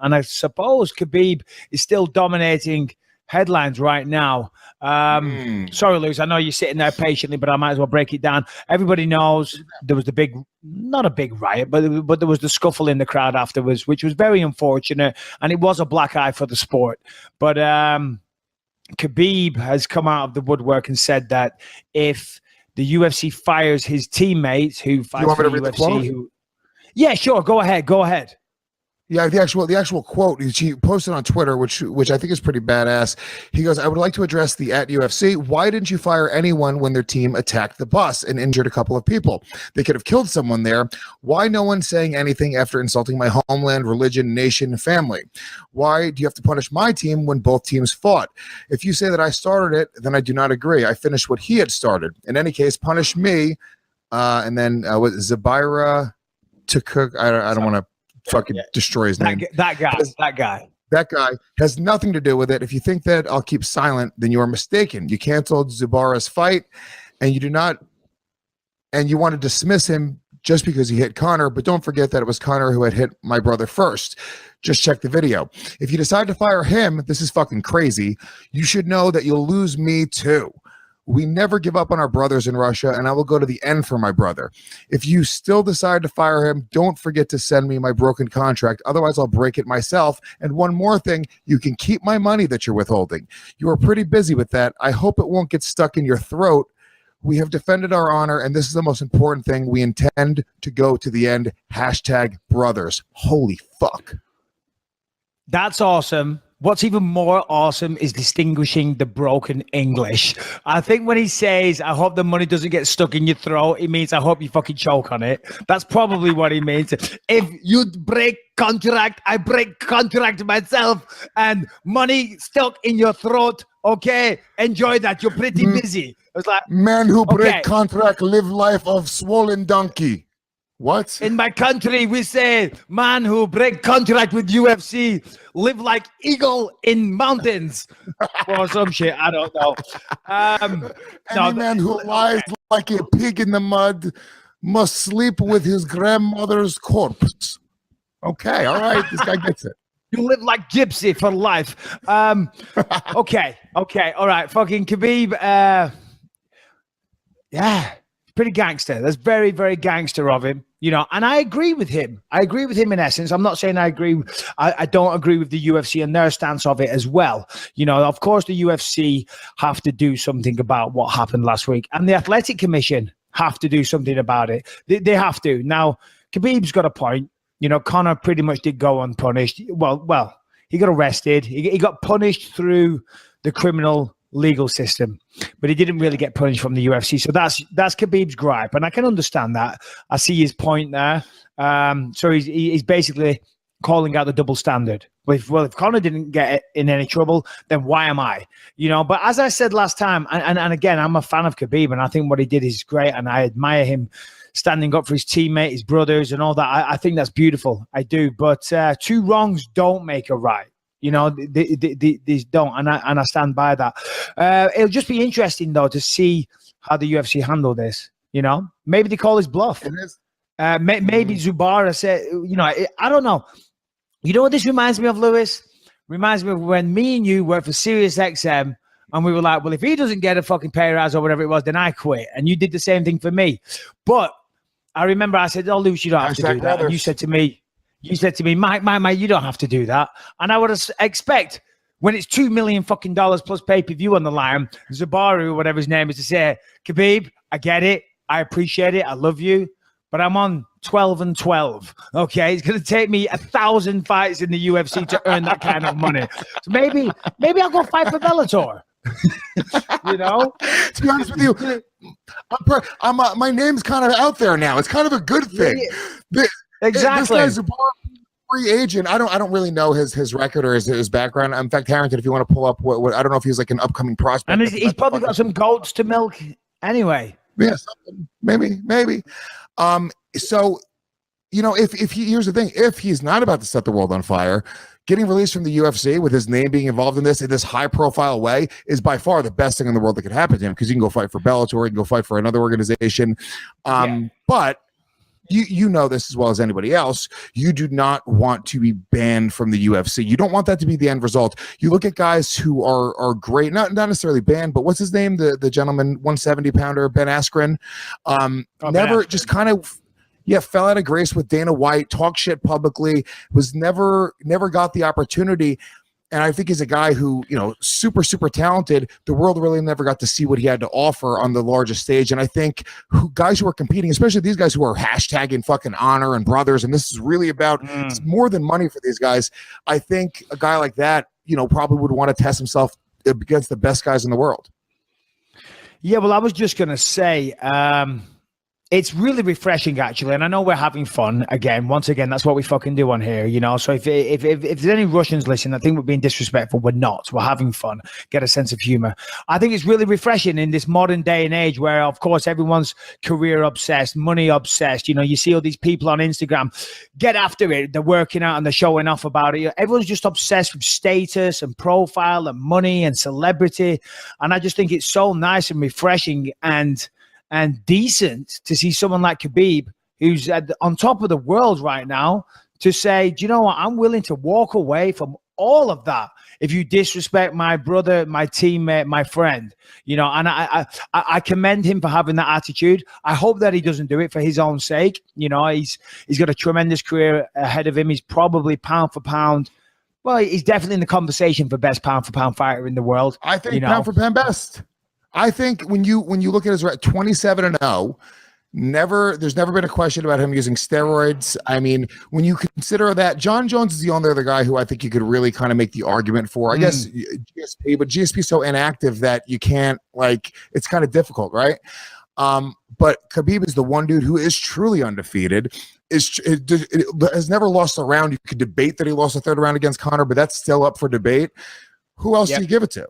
And I suppose Khabib is still dominating headlines right now. Sorry, Luz, I know you're sitting there patiently, but I might as well break it down. Everybody knows there was not a big riot, but there was the scuffle in the crowd afterwards, which was very unfortunate, and it was a black eye for the sport. But Khabib has come out of the woodwork and said that if the UFC fires his teammates who fights for the UFC, yeah, sure, go ahead. Yeah, the actual quote he posted on Twitter, which I think is pretty badass. He goes, "I would like to address the @UFC. Why didn't you fire anyone when their team attacked the bus and injured a couple of people? They could have killed someone there. Why no one saying anything after insulting my homeland, religion, nation, and family? Why do you have to punish my team when both teams fought? If you say that I started it, then I do not agree. I finished what he had started. In any case, punish me." And then Zubaira to cook. I don't want to fucking destroy his name. That guy has nothing to do with it. If you think that I'll keep silent, then you are mistaken. You canceled Zubaira's fight, and you want to dismiss him just because he hit Conor, but don't forget that it was Conor who had hit my brother first. Just check the video. If you decide to fire him, this is fucking crazy. You should know that you'll lose me too. We never give up on our brothers in Russia, and I will go to the end for my brother. If you still decide to fire him, don't forget to send me my broken contract. Otherwise, I'll break it myself. And one more thing, you can keep my money that you're withholding. You are pretty busy with that. I hope it won't get stuck in your throat. We have defended our honor, and this is the most important thing. We intend to go to the end. #brothers. Holy fuck. That's awesome. What's even more awesome is distinguishing the broken English. I think when he says, I hope the money doesn't get stuck in your throat, it means I hope you fucking choke on it. That's probably what he means. If you break contract, I break contract myself, and money stuck in your throat. Okay, enjoy that. You're pretty busy. It's like, man who break contract live life of swollen donkey. What? In my country, we say, man who break contract with UFC live like eagle in mountains or some shit. I don't know. Any man who lies like a pig in the mud must sleep with his grandmother's corpse. Okay, all right. This guy gets it. You live like gypsy for life. Okay, all right. Fucking Khabib. Yeah. Pretty gangster. That's very, very gangster of him, and I agree with him. I agree with him in essence. I'm not saying I agree. I don't agree with the UFC and their stance of it as well. Of course, the UFC have to do something about what happened last week, and the Athletic Commission have to do something about it. They have to. Now, Khabib's got a point. Conor pretty much did go unpunished. Well, he got arrested. He got punished through the criminal legal system, but he didn't really get punished from the UFC. So that's Khabib's gripe, and I can understand that. I see his point there. So he's basically calling out the double standard. If Conor didn't get in any trouble, then why am I? But as I said last time, and again, I'm a fan of Khabib, and I think what he did is great, and I admire him standing up for his teammate, his brothers, and all that. I think that's beautiful. I do. But two wrongs don't make a right. These don't, and I stand by that. It'll just be interesting though to see how the UFC handle this. Maybe they call his bluff. It is. Maybe Zubaira said, I don't know. You know what this reminds me of, Lewis? Reminds me of when me and you worked for SiriusXM, and we were like, well, if he doesn't get a fucking pay rise or whatever it was, then I quit. And you did the same thing for me. But I remember I said, oh, Lewis, you don't have to do that. And you said to me, Mike, you don't have to do that. And I would expect when it's $2 million fucking dollars plus pay-per-view on the line, Zubaira, whatever his name is, to say, Khabib, I get it. I appreciate it. I love you. But I'm on 12-12. Okay. It's going to take me 1,000 fights in the UFC to earn that kind of money. So maybe I'll go fight for Bellator. To be honest with you, my name's kind of out there now. It's kind of a good thing. Exactly. This guy's a free agent. I don't really know his record or his background. In fact, Harrington, if you want to pull up what I don't know if he's like an upcoming prospect. And he's probably got some goats to milk anyway. Yeah, maybe. So, if here's the thing, if he's not about to set the world on fire, getting released from the UFC with his name being involved in this high profile way is by far the best thing in the world that could happen to him, because you can go fight for Bellator, you can go fight for another organization. But you know this as well as anybody else. You do not want to be banned from the UFC. You don't want that to be the end result. You look at guys who are great, not necessarily banned, but what's his name? The gentleman, 170 pounder, Ben Askren. Never just kind of fell out of grace with Dana White, talked shit publicly, was never got the opportunity. And I think he's a guy who, super, super talented. The world really never got to see what he had to offer on the largest stage. And I think guys who are competing, especially these guys who are hashtagging fucking honor and brothers, and this is really about it's more than money for these guys. I think a guy like that, probably would want to test himself against the best guys in the world. Yeah, well, I was just going to say, it's really refreshing, actually, and I know we're having fun again. Once again, that's what we fucking do on here, So if there's any Russians listening, I think we're being disrespectful. We're not. We're having fun. Get a sense of humor. I think it's really refreshing in this modern day and age where, of course, everyone's career obsessed, money obsessed. You see all these people on Instagram get after it. They're working out and they're showing off about it. Everyone's just obsessed with status and profile and money and celebrity, and I just think it's so nice and refreshing and decent to see someone like Khabib, who's on top of the world right now, to say, do you know what? I'm willing to walk away from all of that if you disrespect my brother, my teammate, my friend. And I commend him for having that attitude. I hope that he doesn't do it for his own sake. He's got a tremendous career ahead of him. He's probably pound for pound. Well, he's definitely in the conversation for best pound for pound fighter in the world. I think pound for pound best. I think when you look at his 27-0, there's never been a question about him using steroids. I mean, when you consider that, John Jones is the only other guy who I think you could really kind of make the argument for. I guess GSP, but GSP is so inactive that you can't, it's kind of difficult, right? But Khabib is the one dude who is truly undefeated. Has never lost a round. You could debate that he lost a third round against Conor, but that's still up for debate. Who else do you give it to?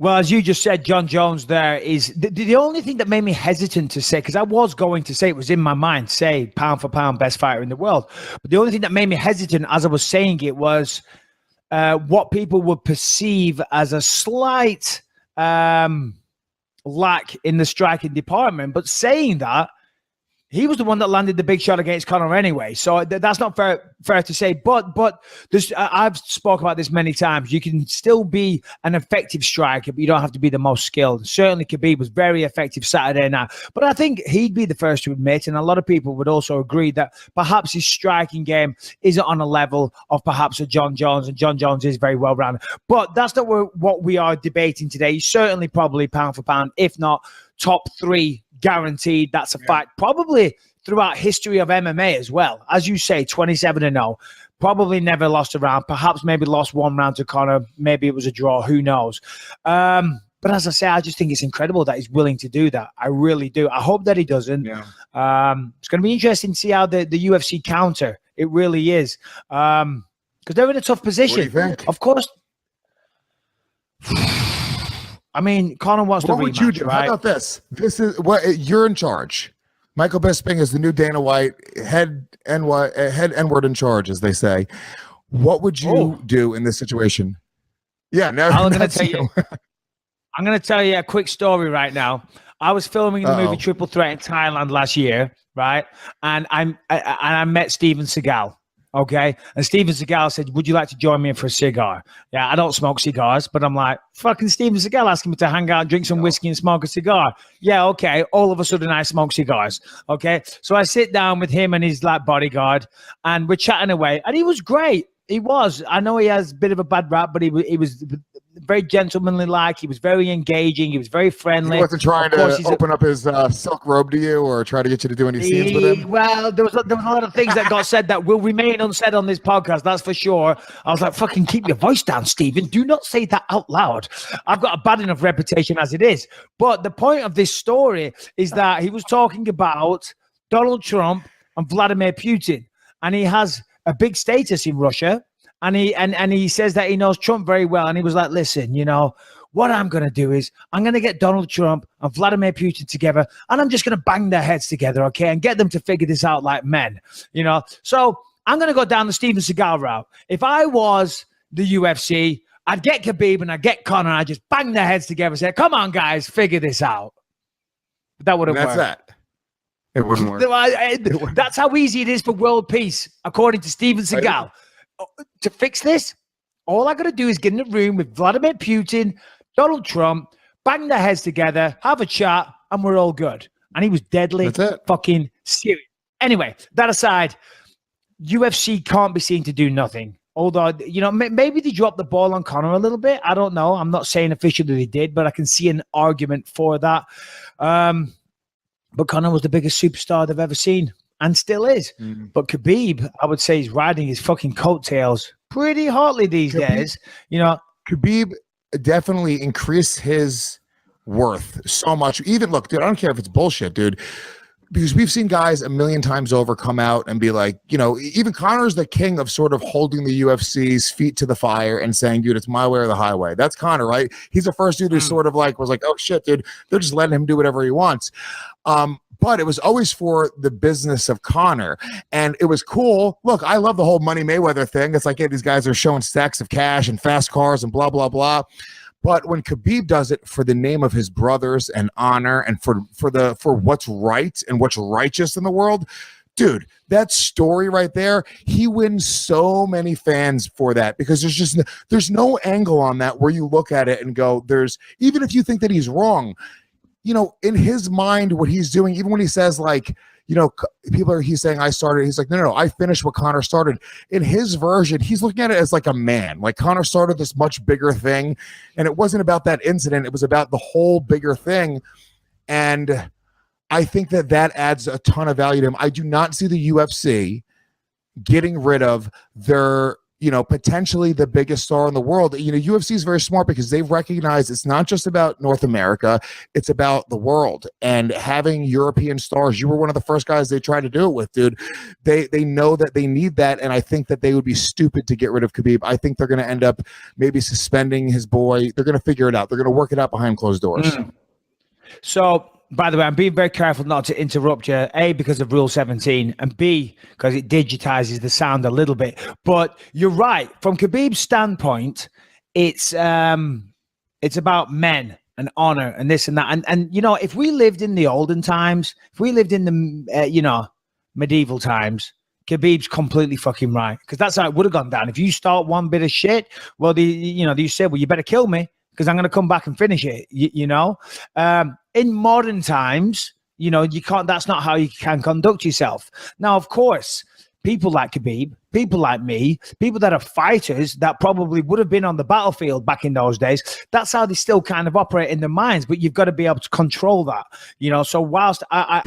Well, as you just said, John Jones there is the only thing that made me hesitant to say, because I was going to say, it was in my mind, say pound for pound best fighter in the world. But the only thing that made me hesitant as I was saying it was what people would perceive as a slight lack in the striking department. But saying that, he was the one that landed the big shot against Conor anyway. So that's not fair to say. But I've spoke about this many times. You can still be an effective striker, but you don't have to be the most skilled. Certainly Khabib was very effective Saturday night. But I think he'd be the first to admit, and a lot of people would also agree, that perhaps his striking game isn't on a level of perhaps a John Jones, and John Jones is very well-rounded. But that's not what we are debating today. He's certainly probably pound for pound, if not top 3 guaranteed. That's a fact. Probably throughout history of MMA as well. As you say, 27-0. Probably never lost a round. Perhaps maybe lost one round to Conor. Maybe it was a draw. Who knows? But as I say, I just think it's incredible that he's willing to do that. I really do. I hope that he doesn't. Yeah. It's going to be interesting to see how the UFC counter. It really is. Because they're in a tough position. What do you think? Of course. I mean, Conor wants to rematch, would you do? Right? How about this? This is what you're in charge. Michael Bisping is the new Dana White head N-word in charge, as they say. What would you do in this situation? Yeah, no, I'm going to tell you. I'm going to tell you a quick story right now. I was filming the movie Triple Threat in Thailand last year, right? And I met Steven Seagal. Okay. And Steven Seagal said, would you like to join me for a cigar? Yeah, I don't smoke cigars, but I'm like, fucking Steven Seagal asking me to hang out, drink some whiskey and smoke a cigar. Yeah, okay. All of a sudden I smoke cigars. Okay. So I sit down with him and his bodyguard, and we're chatting away, and he was great. He was. I know he has a bit of a bad rap, but he was very gentlemanly like. He was very engaging. He was very friendly. He wasn't trying to open up his silk robe to you or try to get you to do any scenes with him? Well, there was a lot of things that got said that will remain unsaid on this podcast, that's for sure. I was like, fucking keep your voice down, Stephen. Do not say that out loud. I've got a bad enough reputation as it is. But the point of this story is that he was talking about Donald Trump and Vladimir Putin. And he has a big status in Russia. And he says that he knows Trump very well. And he was like, listen, what I'm going to do is I'm going to get Donald Trump and Vladimir Putin together, and I'm just going to bang their heads together, okay, and get them to figure this out like men, So I'm going to go down the Steven Seagal route. If I was the UFC, I'd get Khabib and I'd get Conor, and I'd just bang their heads together and say, come on, guys, figure this out. But that would have worked. That's that. It wouldn't work. That's how easy it is for world peace, according to Steven Seagal. To fix this, all I got to do is get in a room with Vladimir Putin, Donald Trump, bang their heads together, have a chat, and we're all good. And he was deadly fucking serious. Anyway, that aside, UFC can't be seen to do nothing. Although, you know, maybe they dropped the ball on Conor a little bit. I don't know. I'm not saying officially they did, but I can see an argument for that. But Conor was the biggest superstar they've ever seen and still is. But Khabib, I would say, is riding his fucking coattails pretty hotly these days. You know, Khabib definitely increased his worth so much. Even look, dude, I don't care if it's bullshit, dude. Because we've seen guys a million times over come out and be like, you know, even Conor's the king of sort of holding the UFC's feet to the fire and saying, dude, it's my way or the highway. That's Conor, right? He's the first dude who sort of like was like, oh shit, dude, they're just letting him do whatever he wants. But it was always for the business of Conor. And it was cool. Look, I love the whole Money Mayweather thing. It's like, hey, these guys are showing stacks of cash and fast cars and blah, blah, blah. But when Khabib does it for the name of his brothers and honor and for what's right and what's righteous in the world, dude, that story right there, he wins so many fans for that because there's no angle on that where you look at it and go, even if you think that he's wrong, you know, in his mind, what he's doing, even when he says like, you know, he's saying I started. He's like, no, I finished what Conor started. In his version, he's looking at it as like a man. Like Conor started this much bigger thing, and it wasn't about that incident. It was about the whole bigger thing. And I think that adds a ton of value to him. I do not see the UFC getting rid of their, you know, potentially the biggest star in the world. You know, UFC is very smart because they've recognized it's not just about North America, it's about the world. And having European stars, you were one of the first guys they tried to do it with, dude. They know that they need that, and I think that they would be stupid to get rid of Khabib. I think they're going to end up maybe suspending his boy. They're going to figure it out. They're going to work it out behind closed doors. So, by the way, I'm being very careful not to interrupt you, A, because of Rule 17, and B, because it digitizes the sound a little bit. But you're right. From Khabib's standpoint, it's about men and honor and this and that. And you know, if we lived in the olden times, if we lived in the, you know, medieval times, Khabib's completely fucking right. Because that's how it would have gone down. If you start one bit of shit, well, you said, well, you better kill me because I'm going to come back and finish it, you know? In modern times, you know, you can't, that's not how you can conduct yourself. Now, of course, people like Khabib, people like me, people that are fighters that probably would have been on the battlefield back in those days, that's how they still kind of operate in their minds, but you've got to be able to control that, you know? So whilst I